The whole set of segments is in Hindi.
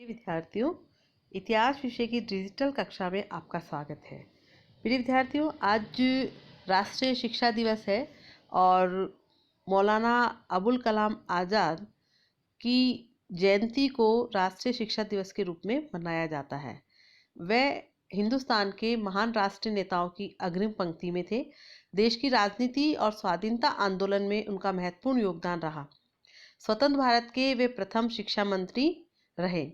प्रिय विद्यार्थियों, इतिहास विषय की डिजिटल कक्षा में आपका स्वागत है। प्रिय विद्यार्थियों, आज राष्ट्रीय शिक्षा दिवस है और मौलाना अबुल कलाम आज़ाद की जयंती को राष्ट्रीय शिक्षा दिवस के रूप में मनाया जाता है। वह हिंदुस्तान के महान राष्ट्रीय नेताओं की अग्रिम पंक्ति में थे। देश की राजनीति और स्वाधीनता आंदोलन में उनका महत्वपूर्ण योगदान रहा। स्वतंत्र भारत के वे प्रथम शिक्षा मंत्री रहे।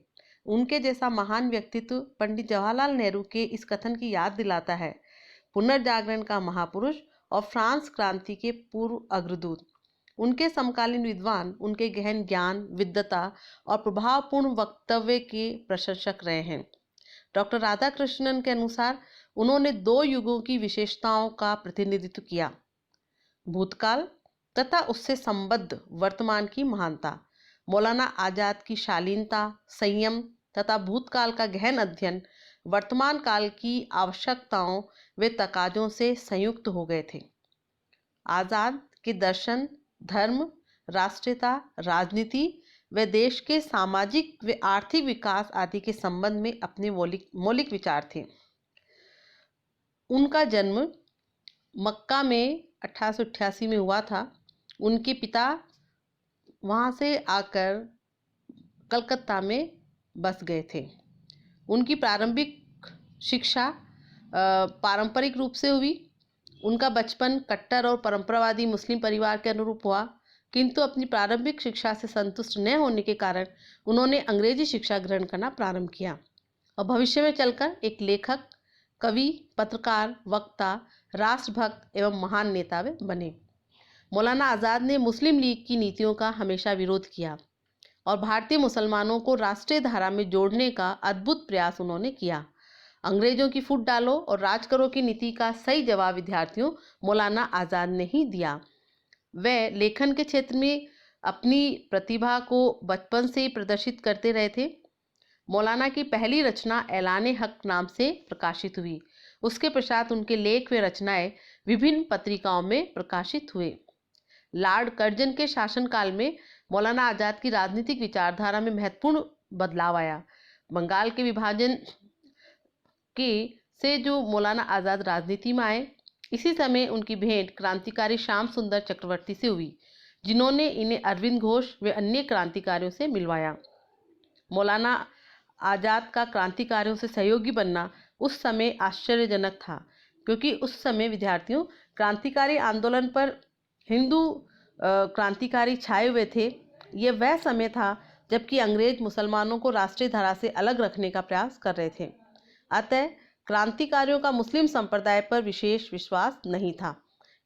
उनके जैसा महान व्यक्तित्व पंडित जवाहरलाल नेहरू के इस कथन की याद दिलाता है, पुनर्जागरण का महापुरुष और फ्रांस क्रांति के पूर्व अग्रदूत। उनके समकालीन विद्वान उनके गहन ज्ञान, विद्वता और प्रभावपूर्ण वक्तव्य के प्रशंसक रहे हैं। डॉक्टर राधाकृष्णन के अनुसार उन्होंने दो युगों की विशेषताओं का प्रतिनिधित्व किया, भूतकाल तथा उससे संबद्ध वर्तमान की महानता। मौलाना आज़ाद की शालीनता, संयम तथा भूतकाल का गहन अध्ययन वर्तमान काल की आवश्यकताओं व तकाजों से संयुक्त हो गए थे। आज़ाद के दर्शन धर्म, राष्ट्रीयता, राजनीति व देश के सामाजिक व आर्थिक विकास आदि के संबंध में अपने मौलिक विचार थे। उनका जन्म मक्का में 1888 में हुआ था। उनके पिता वहाँ से आकर कलकत्ता में बस गए थे। उनकी प्रारंभिक शिक्षा पारंपरिक रूप से हुई। उनका बचपन कट्टर और परंपरावादी मुस्लिम परिवार के अनुरूप हुआ, किंतु अपनी प्रारंभिक शिक्षा से संतुष्ट न होने के कारण उन्होंने अंग्रेजी शिक्षा ग्रहण करना प्रारंभ किया और भविष्य में चलकर एक लेखक, कवि, पत्रकार, वक्ता, राष्ट्रभक्त एवं महान नेता बने। मौलाना आज़ाद ने मुस्लिम लीग की नीतियों का हमेशा विरोध किया और भारतीय मुसलमानों को राष्ट्रीय धारा में जोड़ने का अद्भुत प्रयास उन्होंने किया। अंग्रेजों की फूट डालो और राज करो की नीति का सही जवाब विद्यार्थियों मौलाना आज़ाद ने ही दिया। वह लेखन के क्षेत्र में अपनी प्रतिभा को बचपन से ही प्रदर्शित करते रहे थे। मौलाना की पहली रचना ऐलान हक नाम से प्रकाशित हुई। उसके पश्चात उनके लेख व रचनाएं विभिन्न पत्रिकाओं में प्रकाशित हुए। लॉर्ड कर्जन के शासनकाल में मौलाना आज़ाद की राजनीतिक विचारधारा में महत्वपूर्ण बदलाव आया। बंगाल के विभाजन से जो मौलाना आज़ाद राजनीति में आए, इसी समय उनकी भेंट क्रांतिकारी श्याम सुंदर चक्रवर्ती से हुई, जिन्होंने इन्हें अरविंद घोष व अन्य क्रांतिकारियों से मिलवाया। मौलाना आज़ाद का क्रांतिकारियों से सहयोगी बनना उस समय आश्चर्यजनक था, क्योंकि उस समय विद्यार्थियों क्रांतिकारी आंदोलन पर हिंदू क्रांतिकारी छाए हुए थे। ये वह समय था जबकि अंग्रेज मुसलमानों को राष्ट्रीय धारा से अलग रखने का प्रयास कर रहे थे। अतः क्रांतिकारियों का मुस्लिम संप्रदाय पर विशेष विश्वास नहीं था,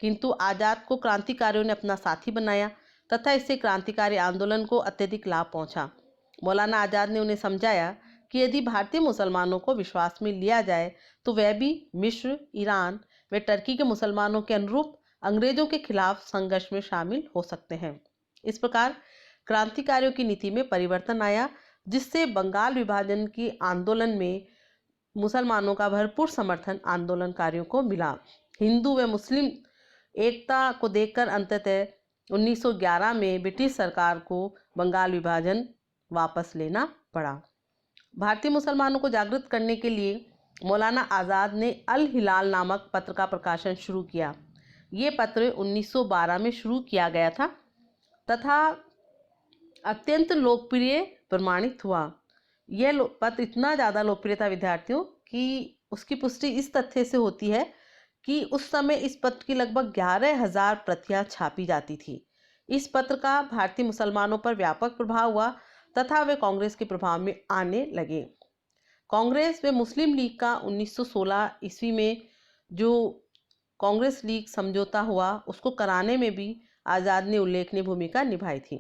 किंतु आज़ाद को क्रांतिकारियों ने अपना साथी बनाया तथा इससे क्रांतिकारी आंदोलन को अत्यधिक लाभ पहुंचा। मौलाना आज़ाद ने उन्हें समझाया कि यदि भारतीय मुसलमानों को विश्वास में लिया जाए तो वह भी मिस्र, ईरान व टर्की के मुसलमानों के अनुरूप अंग्रेजों के खिलाफ संघर्ष में शामिल हो सकते हैं। इस प्रकार क्रांतिकारियों की नीति में परिवर्तन आया, जिससे बंगाल विभाजन की आंदोलन में मुसलमानों का भरपूर समर्थन आंदोलनकारियों को मिला। हिंदू व मुस्लिम एकता को देखकर अंततः 1911 में ब्रिटिश सरकार को बंगाल विभाजन वापस लेना पड़ा। भारतीय मुसलमानों को जागृत करने के लिए मौलाना आज़ाद ने अल हिलाल नामक पत्र का प्रकाशन शुरू किया। ये पत्र 1912 में शुरू किया गया था तथा अत्यंत लोकप्रिय प्रमाणित हुआ। यह पत्र इतना ज़्यादा लोकप्रिय था विद्यार्थियों कि उसकी पुष्टि इस तथ्य से होती है कि उस समय इस पत्र की लगभग 11,000 प्रतियां छापी जाती थी। इस पत्र का भारतीय मुसलमानों पर व्यापक प्रभाव हुआ तथा वे कांग्रेस के प्रभाव में आने लगे। कांग्रेस व मुस्लिम लीग का 1916 ईस्वी में जो कांग्रेस लीग समझौता हुआ, उसको कराने में भी आज़ाद ने उल्लेखनीय भूमिका निभाई थी।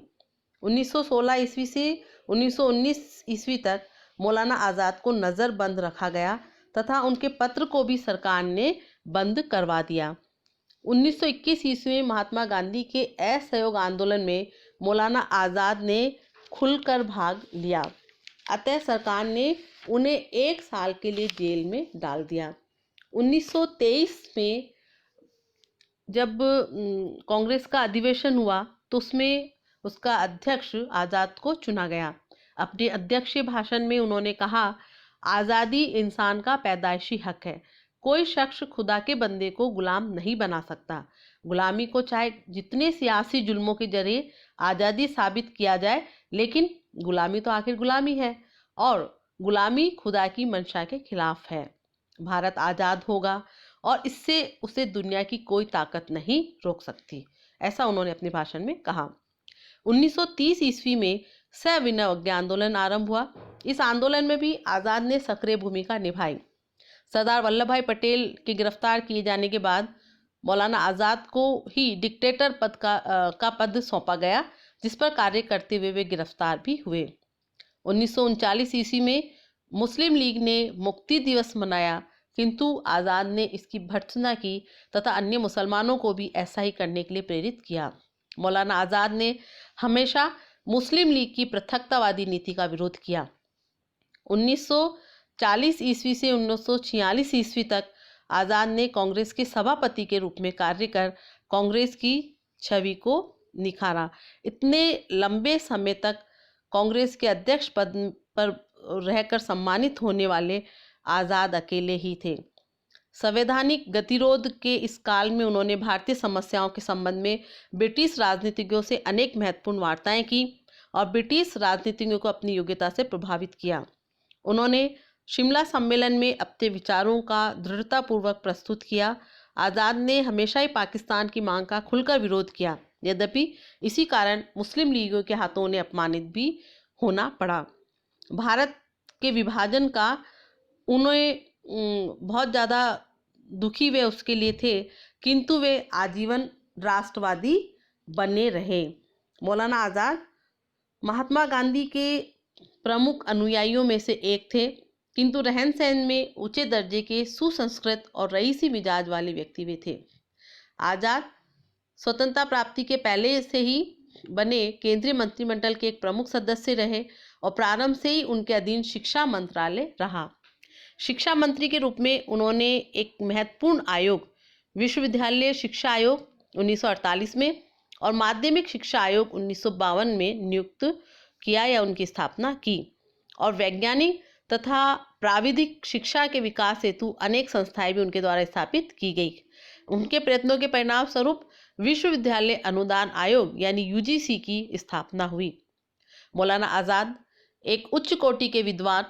1916 ईस्वी से 1919 ईस्वी तक मौलाना आज़ाद को नज़रबंद रखा गया तथा उनके पत्र को भी सरकार ने बंद करवा दिया। 1921 ईस्वी में महात्मा गांधी के असहयोग आंदोलन में मौलाना आज़ाद ने खुलकर भाग लिया, अतः सरकार ने उन्हें 1 साल के लिए जेल में डाल दिया। 1923 में जब कांग्रेस का अधिवेशन हुआ तो उसमें उसका अध्यक्ष आज़ाद को चुना गया। अपने अध्यक्षीय भाषण में उन्होंने कहा, आज़ादी इंसान का पैदाइशी हक है। कोई शख्स खुदा के बंदे को गुलाम नहीं बना सकता। गुलामी को चाहे जितने सियासी जुल्मों के जरिए आज़ादी साबित किया जाए, लेकिन गुलामी तो आखिर गुलामी है और गुलामी खुदा की मंशा के खिलाफ है। भारत आज़ाद होगा और इससे उसे दुनिया की कोई ताकत नहीं रोक सकती, ऐसा उन्होंने अपने भाषण में कहा। 1930 ईस्वी में सविनय अवज्ञा आंदोलन आरंभ हुआ। इस आंदोलन में भी आज़ाद ने सक्रिय भूमिका निभाई। सरदार वल्लभ भाई पटेल के गिरफ्तार किए जाने के बाद मौलाना आज़ाद को ही डिक्टेटर पद का पद सौंपा गया, जिस पर कार्य करते हुए वे गिरफ्तार भी हुए। 1939 ईस्वी में मुस्लिम लीग ने मुक्ति दिवस मनाया, किंतु आज़ाद ने इसकी भर्त्सना की तथा अन्य मुसलमानों को भी ऐसा ही करने के लिए प्रेरित किया। मौलाना आज़ाद ने हमेशा मुस्लिम लीग की पृथकतावादी नीति का विरोध किया। 1940 ईस्वी से 1946 ईस्वी तक आज़ाद ने कांग्रेस के सभापति के रूप में कार्य कर कांग्रेस की छवि को निखारा। इतने लंबे समय तक कांग्रेस के अध्यक्ष पद पर रहकर सम्मानित होने वाले आज़ाद अकेले ही थे। संवैधानिक गतिरोध के इस काल में उन्होंने भारतीय समस्याओं के संबंध में ब्रिटिश राजनीतिज्ञों से अनेक महत्वपूर्ण वार्ताएं की और ब्रिटिश राजनीतिज्ञों को अपनी योग्यता से प्रभावित किया। उन्होंने शिमला सम्मेलन में अपने विचारों का दृढ़तापूर्वक प्रस्तुत किया। आज़ाद ने हमेशा ही पाकिस्तान की मांग का खुलकर विरोध किया, यद्यपि इसी कारण मुस्लिम लीगों के हाथों उन्हें अपमानित भी होना पड़ा। भारत के विभाजन का उन्हें बहुत ज़्यादा दुखी वे उसके लिए थे, किंतु वे आजीवन राष्ट्रवादी बने रहे। मौलाना आज़ाद महात्मा गांधी के प्रमुख अनुयायियों में से एक थे, किंतु रहन सहन में ऊंचे दर्जे के सुसंस्कृत और रईसी मिजाज वाले व्यक्ति वे थे। आज़ाद स्वतंत्रता प्राप्ति के पहले से ही बने केंद्रीय मंत्रिमंडल के एक प्रमुख सदस्य रहे और प्रारंभ से ही उनके अधीन शिक्षा मंत्रालय रहा। शिक्षा मंत्री के रूप में उन्होंने एक महत्वपूर्ण आयोग विश्वविद्यालय शिक्षा आयोग 1948 में और माध्यमिक शिक्षा आयोग 1952 में नियुक्त किया या उनकी स्थापना की और वैज्ञानिक तथा प्राविधिक शिक्षा के विकास हेतु अनेक संस्थाएं भी उनके द्वारा स्थापित की गई। उनके प्रयत्नों के परिणाम स्वरूप विश्वविद्यालय अनुदान आयोग यानी यूजीसी की स्थापना हुई। मौलाना आज़ाद एक उच्च कोटि के विद्वान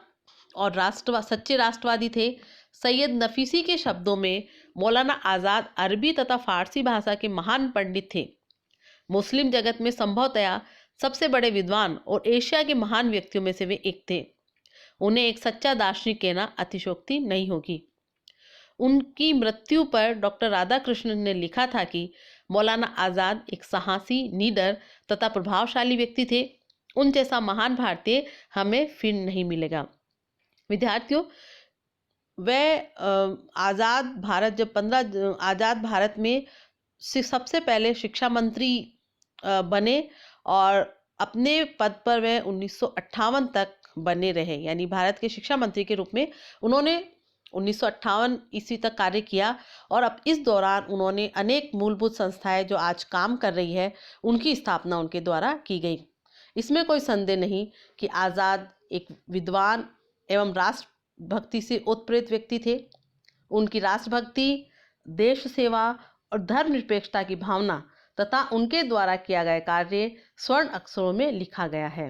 और सच्चे राष्ट्रवादी थे। सैयद नफीसी के शब्दों में मौलाना आज़ाद अरबी तथा फारसी भाषा के महान पंडित थे। मुस्लिम जगत में संभवतया सबसे बड़े विद्वान और एशिया के महान व्यक्तियों में से वे एक थे। उन्हें एक सच्चा दार्शनिक कहना अतिशयोक्ति नहीं होगी। उनकी मृत्यु पर डॉक्टर राधाकृष्णन ने लिखा था कि मौलाना आज़ाद एक साहसी, निडर तथा प्रभावशाली व्यक्ति थे। उन जैसा महान भारतीय हमें फिर नहीं मिलेगा। विद्यार्थियों, वह आज़ाद भारत जब 15 आज़ाद भारत में सबसे पहले शिक्षा मंत्री बने और अपने पद पर वह 1958 तक बने रहे, यानी भारत के शिक्षा मंत्री के रूप में उन्होंने 1958 ईस्वी तक कार्य किया और अब इस दौरान उन्होंने अनेक मूलभूत संस्थाएं जो आज काम कर रही है उनकी स्थापना उनके द्वारा की गई। इसमें कोई संदेह नहीं कि आज़ाद एक विद्वान एवं राष्ट्रभक्ति से उत्प्रेरित व्यक्ति थे। उनकी राष्ट्रभक्ति, देश सेवा और धर्मनिरपेक्षता की भावना तथा उनके द्वारा किया गया कार्य स्वर्ण अक्षरों में लिखा गया है।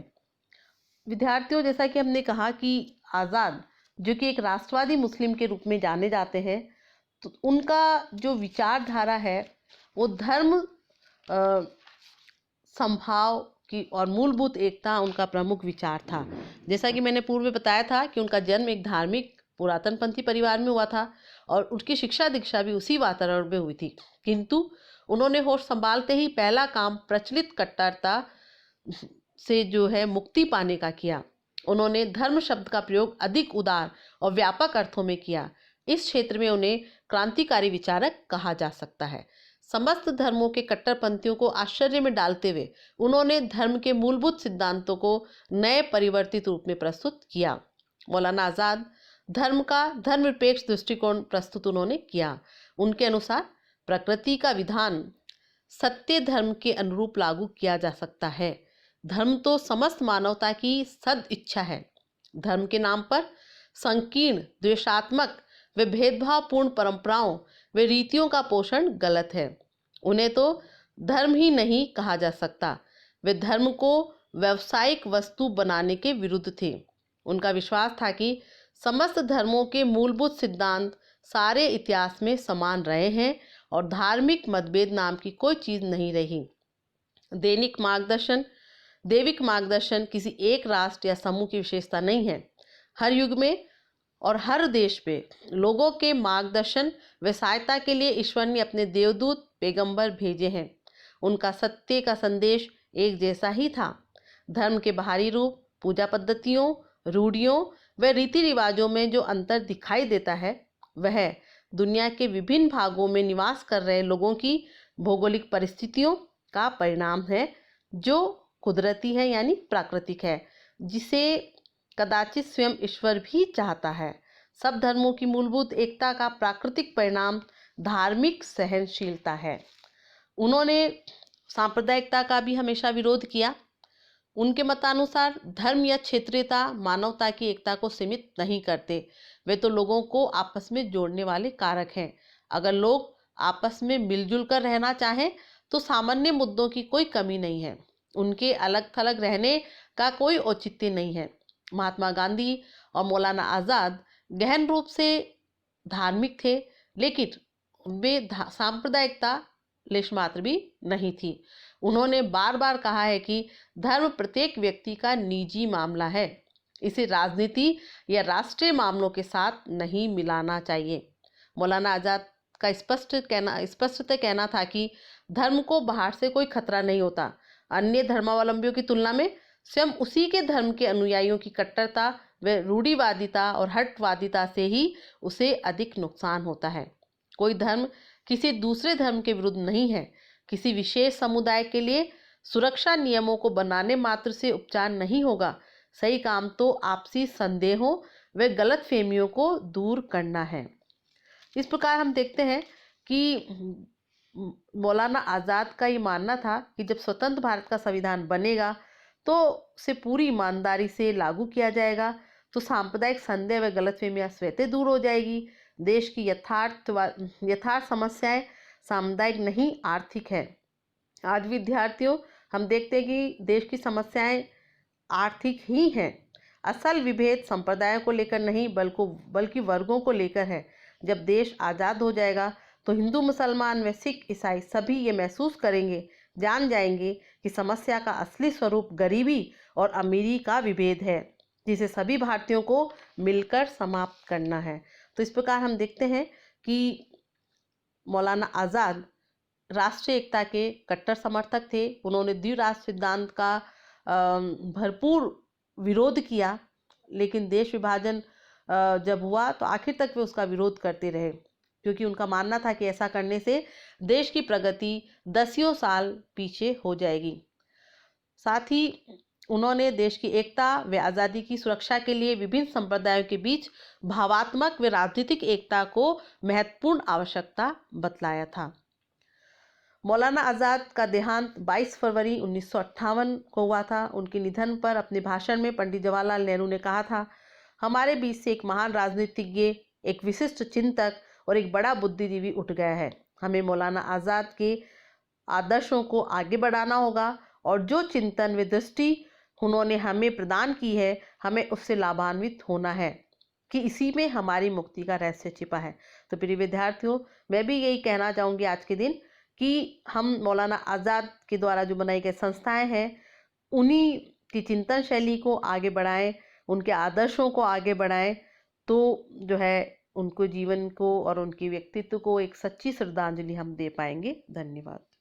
विद्यार्थियों, जैसा कि हमने कहा कि आज़ाद जो कि एक राष्ट्रवादी मुस्लिम के रूप में जाने जाते हैं, तो उनका जो विचारधारा है वो धर्म समभाव की और मूलभूत एकता उनका प्रमुख विचार था। जैसा कि मैंने पूर्व में बताया था कि उनका जन्म एक धार्मिक पुरातनपंथी परिवार में हुआ था और उनकी शिक्षा दीक्षा भी उसी वातावरण में हुई थी, किंतु उन्होंने होश संभालते ही पहला काम प्रचलित कट्टरता से जो है मुक्ति पाने का किया। उन्होंने धर्म शब्द का प्रयोग अधिक उदार और व्यापक अर्थों में किया। इस क्षेत्र में उन्हें क्रांतिकारी विचारक कहा जा सकता है। समस्त धर्मों के कट्टरपंथियों को आश्चर्य में डालते हुए उन्होंने धर्म के मूलभूत सिद्धांतों को नए परिवर्तित रूप में प्रस्तुत किया। मौलाना आज़ाद धर्म का धर्मनिरपेक्ष दृष्टिकोण प्रस्तुत उन्होंने किया। उनके अनुसार प्रकृति का विधान सत्य धर्म के अनुरूप लागू किया जा सकता है। धर्म तो समस्त मानवता की सद इच्छा है। धर्म के नाम पर संकीर्ण, द्वेषात्मक व भेदभावपूर्ण परंपराओं व रीतियों का पोषण गलत है। उन्हें तो धर्म ही नहीं कहा जा सकता। वे धर्म को व्यावसायिक वस्तु बनाने के विरुद्ध थे। उनका विश्वास था कि समस्त धर्मों के मूलभूत सिद्धांत सारे इतिहास में समान रहे हैं और धार्मिक मतभेद नाम की कोई चीज़ नहीं रही। दैविक मार्गदर्शन किसी एक राष्ट्र या समूह की विशेषता नहीं है। हर युग में और हर देश में लोगों के मार्गदर्शन व सहायता के लिए ईश्वर ने अपने देवदूत पैगंबर भेजे हैं। उनका सत्य का संदेश एक जैसा ही था। धर्म के बाहरी रूप, पूजा पद्धतियों, रूढ़ियों व रीति रिवाजों में जो अंतर दिखाई देता है वह दुनिया के विभिन्न भागों में निवास कर रहे लोगों की भौगोलिक परिस्थितियों का परिणाम है, जो कुदरती है यानी प्राकृतिक है, जिसे कदाचित स्वयं ईश्वर भी चाहता है। सब धर्मों की मूलभूत एकता का प्राकृतिक परिणाम धार्मिक सहनशीलता है। उन्होंने सांप्रदायिकता का भी हमेशा विरोध किया। उनके मतानुसार धर्म या क्षेत्रीयता मानवता की एकता को सीमित नहीं करते, वे तो लोगों को आपस में जोड़ने वाले कारक हैं। अगर लोग आपस में मिलजुल कर रहना चाहें तो सामान्य मुद्दों की कोई कमी नहीं है। उनके अलग थलग रहने का कोई औचित्य नहीं है। महात्मा गांधी और मौलाना आज़ाद गहन रूप से धार्मिक थे, लेकिन वे सांप्रदायिकता लेशमात्र भी नहीं थी। उन्होंने बार बार कहा है कि धर्म प्रत्येक व्यक्ति का निजी मामला है, इसे राजनीति या राष्ट्रीय मामलों के साथ नहीं मिलाना चाहिए। मौलाना आज़ाद का स्पष्टतः कहना था कि धर्म को बाहर से कोई खतरा नहीं होता। अन्य धर्मावलंबियों की तुलना में स्वयं उसी के धर्म के अनुयायियों की कट्टरता व रूढ़िवादिता और हटवादिता से ही उसे अधिक नुकसान होता है। कोई धर्म किसी दूसरे धर्म के विरुद्ध नहीं है। किसी विशेष समुदाय के लिए सुरक्षा नियमों को बनाने मात्र से उपचार नहीं होगा। सही काम तो आपसी संदेहों व गलतफहमियों को दूर करना है। इस प्रकार हम देखते हैं कि मौलाना आज़ाद का ये मानना था कि जब स्वतंत्र भारत का संविधान बनेगा तो उसे पूरी ईमानदारी से लागू किया जाएगा, तो सांप्रदायिक संदेह व गलतफहमियां स्वतः दूर हो जाएगी। देश की यथार्थ समस्याएं सामुदायिक नहीं आर्थिक है। आज विद्यार्थियों हम देखते हैं कि देश की समस्याएं आर्थिक ही हैं। असल विभेद संप्रदायों को लेकर नहीं बल्कि वर्गों को लेकर है। जब देश आज़ाद हो जाएगा तो हिंदू, मुसलमान व सिख, ईसाई सभी ये महसूस करेंगे, जान जाएंगे कि समस्या का असली स्वरूप गरीबी और अमीरी का विभेद है, जिसे सभी भारतीयों को मिलकर समाप्त करना है। तो इस प्रकार हम देखते हैं कि मौलाना आज़ाद राष्ट्रीय एकता के कट्टर समर्थक थे। उन्होंने द्विराष्ट्र सिद्धांत का भरपूर विरोध किया, लेकिन देश विभाजन जब हुआ तो आखिर तक वे उसका विरोध करते रहे, क्योंकि उनका मानना था कि ऐसा करने से देश की प्रगति दसियों साल पीछे हो जाएगी। साथ ही उन्होंने देश की एकता व आज़ादी की सुरक्षा के लिए विभिन्न संप्रदायों के बीच भावात्मक व राजनीतिक एकता को महत्वपूर्ण आवश्यकता बतलाया था। मौलाना आज़ाद का देहांत 22 फरवरी 1958 को हुआ था। उनके निधन पर अपने भाषण में पंडित जवाहरलाल नेहरू ने कहा था, हमारे बीच से एक महान राजनीतिज्ञ, एक विशिष्ट चिंतक और एक बड़ा बुद्धिजीवी उठ गया है। हमें मौलाना आज़ाद के आदर्शों को आगे बढ़ाना होगा और जो चिंतन व दृष्टि उन्होंने हमें प्रदान की है, हमें उससे लाभान्वित होना है कि इसी में हमारी मुक्ति का रहस्य छिपा है। तो प्रिय विद्यार्थियों, मैं भी यही कहना चाहूँगी आज के दिन कि हम मौलाना आज़ाद के द्वारा जो बनाई गई संस्थाएं हैं, उन्हीं की चिंतन शैली को आगे बढ़ाएं, उनके आदर्शों को आगे बढ़ाएं, तो जो है उनको जीवन को और उनके व्यक्तित्व को एक सच्ची श्रद्धांजलि हम दे पाएंगे। धन्यवाद।